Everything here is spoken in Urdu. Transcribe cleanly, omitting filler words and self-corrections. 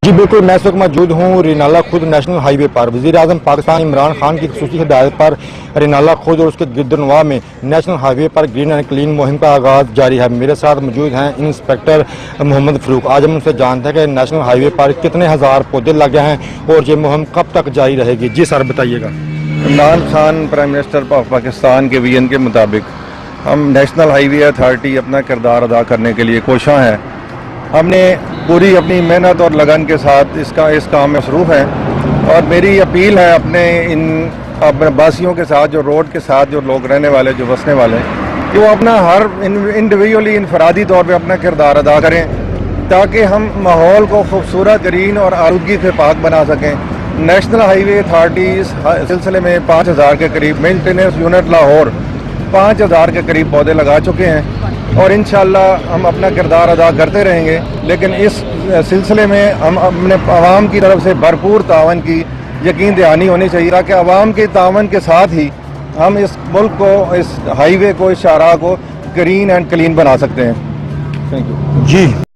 جی بالکل، میں اس وقت موجود ہوں رینالہ خود نیشنل ہائی وے پر۔ وزیر اعظم پاکستان عمران خان کی خصوصی ہدایت پر رینالہ خود اور اس کے گردنواح میں national high way per green and clean مہم کا آغاز جاری ہے۔ میرے ساتھ موجود ہیں انسپیکٹر محمد فاروق۔ آج ہم ان سے جانتے ہیں کہ نیشنل ہائی وے پر کتنے ہزار پودے لگے ہیں اور یہ مہم کب تک جاری رہے گی۔ جی سر بتائیے گا۔ Imran Khan prime minister of Pakistan کے ویژن کے مطابق ہم نیشنل ہائی وے اتھارٹی اپنا کردار ادا کرنے کے لیے کوشاں ہیں۔ ہم نے پوری اپنی محنت اور لگن کے ساتھ اس کام میں مصروف ہیں، اور میری اپیل ہے اپنے باسیوں کے ساتھ، جو روڈ کے ساتھ جو لوگ رہنے والے، جو بسنے والے، کہ وہ اپنا ہر انڈیویجولی انفرادی طور پہ اپنا کردار ادا کریں تاکہ ہم ماحول کو خوبصورت ترین اور آلودگی سے پاک بنا سکیں۔ نیشنل ہائی وے اتھارٹی اس سلسلے میں 5000 کے قریب مینٹیننس یونٹ لاہور 5000 کے قریب پودے لگا چکے ہیں، اور انشاءاللہ ہم اپنا کردار ادا کرتے رہیں گے۔ لیکن اس سلسلے میں ہم اپنے عوام کی طرف سے بھرپور تعاون کی یقین دہانی ہونی چاہیے، تاکہ عوام کے تعاون کے ساتھ ہی ہم اس ملک کو، اس ہائی وے کو، اس شاہراہ کو گرین اینڈ کلین بنا سکتے ہیں۔ Thank you. جی